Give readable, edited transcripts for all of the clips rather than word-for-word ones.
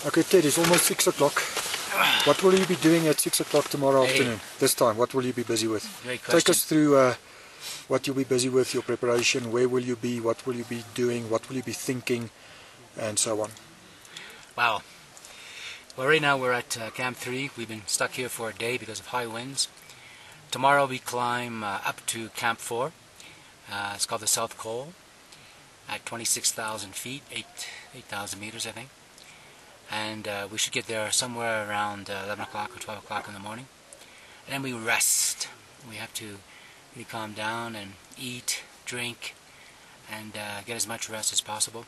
Okay, Ted, it's almost 6 o'clock. What will you be doing at 6 o'clock tomorrow afternoon? This time, what will you be busy with? Great question. Take us through what you'll be busy with, your preparation, where will you be, what will you be doing, what will you be thinking, and so on. Wow. Well, right now we're at Camp 3. We've been stuck here for a day because of high winds. Tomorrow we climb up to Camp 4. It's called the South Col at 26,000 feet, 8,000 meters I think. And we should get there somewhere around 11 o'clock or 12 o'clock in the morning. And then we rest. We have to really calm down and eat, drink, and get as much rest as possible.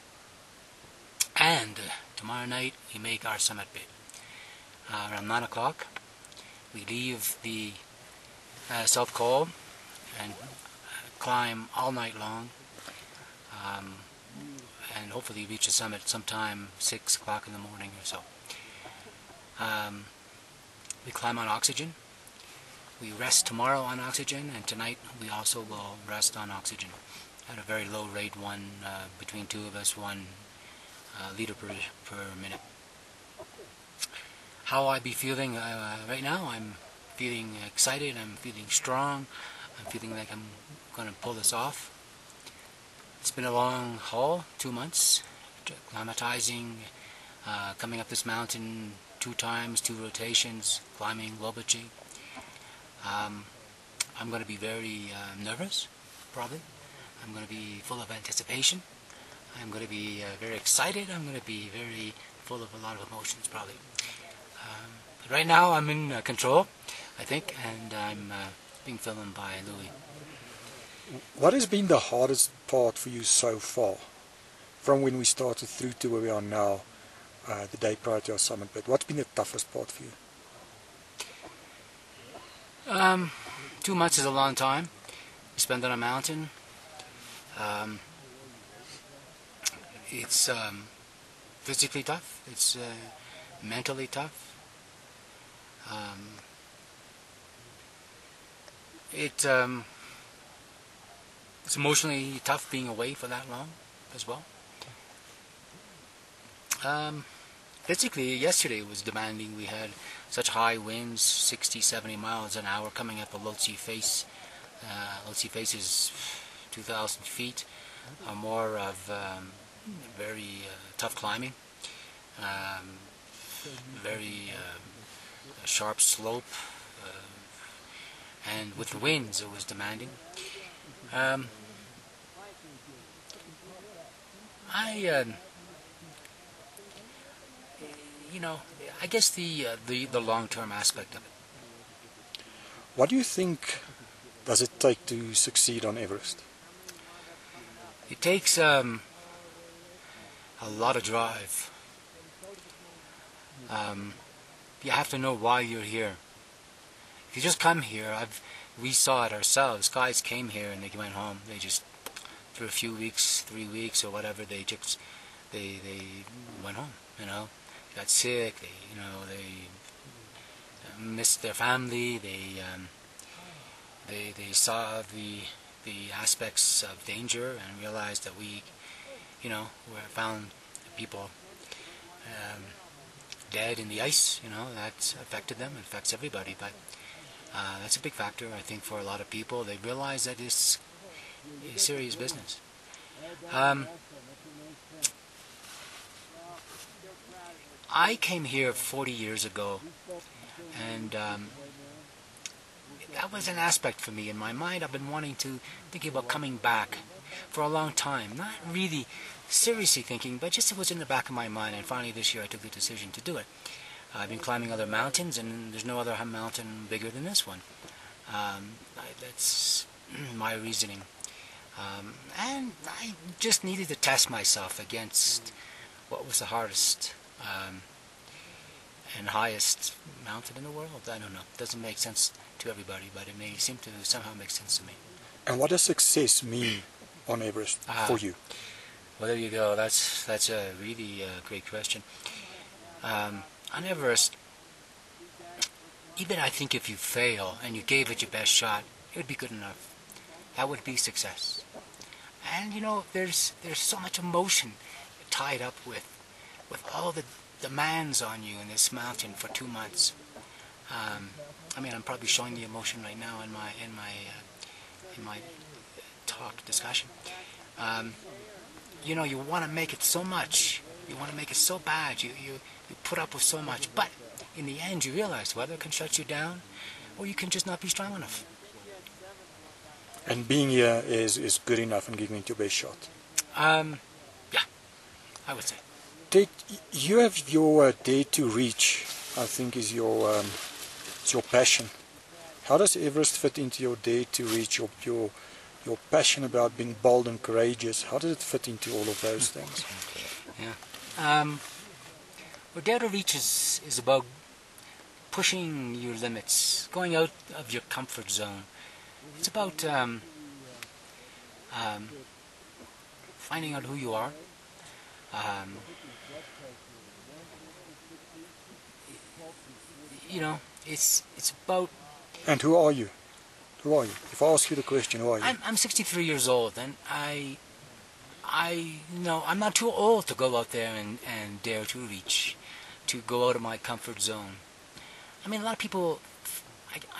And tomorrow night we make our summit bid. Around 9 o'clock we leave the South Col and climb all night long. And hopefully reach the summit sometime 6 o'clock in the morning or so. We climb on oxygen. We rest tomorrow on oxygen, and tonight we also will rest on oxygen at a very low rate, between two of us, 1 liter per minute. How I be feeling right now? I'm feeling excited, I'm feeling strong, I'm feeling like I'm going to pull this off. It's been a long haul, 2 months, acclimatizing, coming up this mountain 2 times, 2 rotations, climbing Lhotse. I'm going to be very nervous, probably. I'm going to be full of anticipation. I'm going to be very excited. I'm going to be very full of a lot of emotions, probably. But right now I'm in control, I think, and I'm being filmed by Louis. What has been the hardest part for you so far, from when we started through to where we are now, the day prior to our summit bid? What's been the toughest part for you? 2 months is a long time. You spend on a mountain. It's physically tough. It's mentally tough. It's emotionally tough being away for that long as well. Physically, yesterday was demanding. We had such high winds, 60, 70 miles an hour coming up the Lhotse Face. Lhotse Face is 2,000 feet or more of very tough climbing. Very sharp slope. And with the winds, it was demanding. I guess the long-term aspect of it. What do you think does it take to succeed on Everest? It takes a lot of drive. You have to know why you're here. If you just come here, we saw it ourselves. Guys came here and they went home. They just, for a few weeks, 3 weeks or whatever, they went home. Got sick. They missed their family. They saw the aspects of danger and realized that we found people dead in the ice. That's affected them. It affects everybody, but that's a big factor, I think, for a lot of people. They realize that it's serious business. I came here 40 years ago, and that was an aspect for me in my mind. I've been thinking about coming back for a long time. Not really seriously thinking, but just it was in the back of my mind, and finally this year I took the decision to do it. I've been climbing other mountains, and there's no other mountain bigger than this one. That's my reasoning. And I just needed to test myself against what was the hardest and highest mountain in the world. I don't know. It doesn't make sense to everybody, but it may seem to somehow make sense to me. And what does success mean on Everest for you? Well, there you go. That's a really great question. On Everest, even I think if you fail and you gave it your best shot, it would be good enough. That would be success. And there's so much emotion tied up with all the demands on you in this mountain for 2 months. I mean, I'm probably showing the emotion right now in my talk discussion. You know, you want to make it so much. You want to make it so bad. You put up with so much. But in the end, you realize weather can shut you down, or you can just not be strong enough. And being here is good enough and giving it your best shot. Yeah, I would say. Ted, you have your Dare to Reach, I think is your passion. How does Everest fit into your Dare to Reach, your passion about being bold and courageous? How does it fit into all of those things? Yeah. Well, Dare to Reach is about pushing your limits, going out of your comfort zone. It's about finding out who you are. You know, it's about. And who are you? Who are you? If I ask you the question, who are you? I'm 63 years old, and I'm not too old to go out there and dare to reach, to go out of my comfort zone. I mean, a lot of people.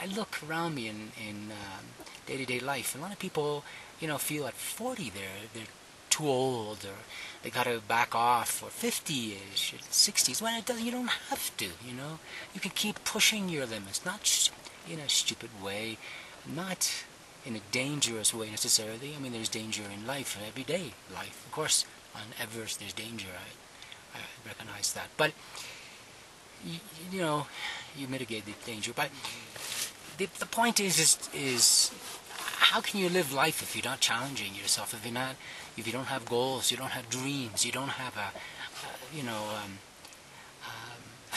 I look around me in day-to-day life, and a lot of people, feel at 40 they're too old, or they got to back off, or 50-ish, 60s. When it doesn't, you don't have to. You can keep pushing your limits, not in a stupid way, not in a dangerous way necessarily. I mean, there's danger in life, everyday life. Of course, on Everest there's danger. I recognize that, but you mitigate the danger. But the point is how can you live life if you're not challenging yourself? If you don't have goals, you don't have dreams, you don't have a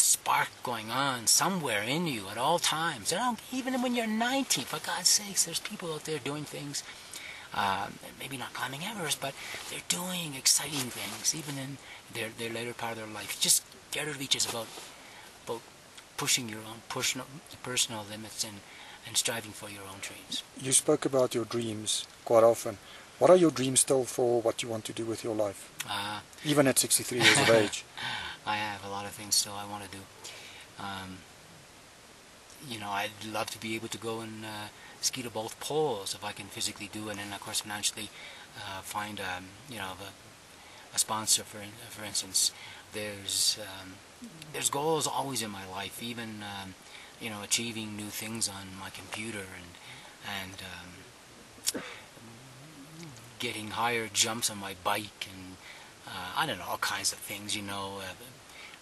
spark going on somewhere in you at all times. Even when you're 90, for God's sakes, there's people out there doing things. Maybe not climbing Everest, but they're doing exciting things, even in their later part of their life. Just Dare to Reach is about pushing your own personal limits and striving for your own dreams. You spoke about your dreams quite often. What are your dreams still for what you want to do with your life? Even at 63 years of age. I have a lot of things still I want to do. I'd love to be able to go and ski to both poles if I can physically do it, and of course financially find a sponsor. For instance, there's goals always in my life, even achieving new things on my computer and getting higher jumps on my bike, and I don't know, all kinds of things,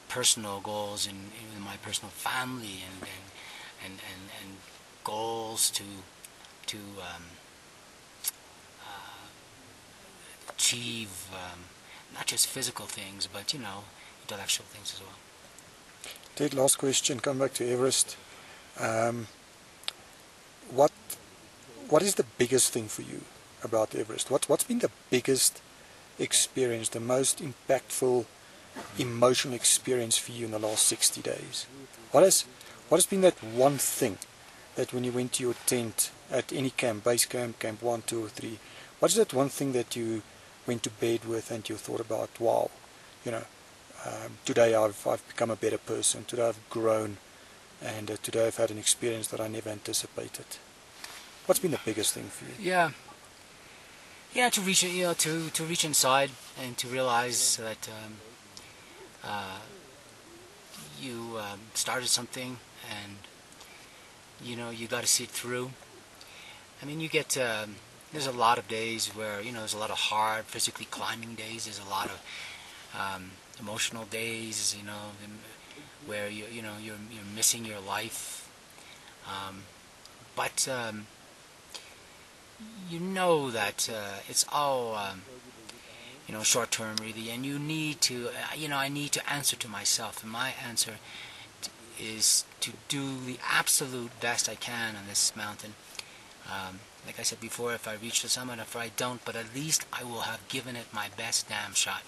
personal goals in my personal family, and goals to achieve not just physical things, but intellectual things as well. Ted, last question. Come back to Everest. What is the biggest thing for you about Everest? What's been the biggest experience, the most impactful emotional experience for you in the last 60 days? What has been that one thing that when you went to your tent at any camp, base camp, camp 1, 2 or 3, what is that one thing that you went to bed with and you thought about, wow, today I've become a better person, today I've grown, and today I've had an experience that I never anticipated? What's been the biggest thing for you? Yeah, to reach to reach inside and to realize that you started something, and you got to see it through. I mean, you get there's a lot of days where there's a lot of hard physically climbing days. There's a lot of emotional days, where you're missing your life, but that it's all short term really, and you need to I need to answer to myself, and my answer is to do the absolute best I can on this mountain. Like I said before, if I reach the summit, if I don't, but at least I will have given it my best damn shot.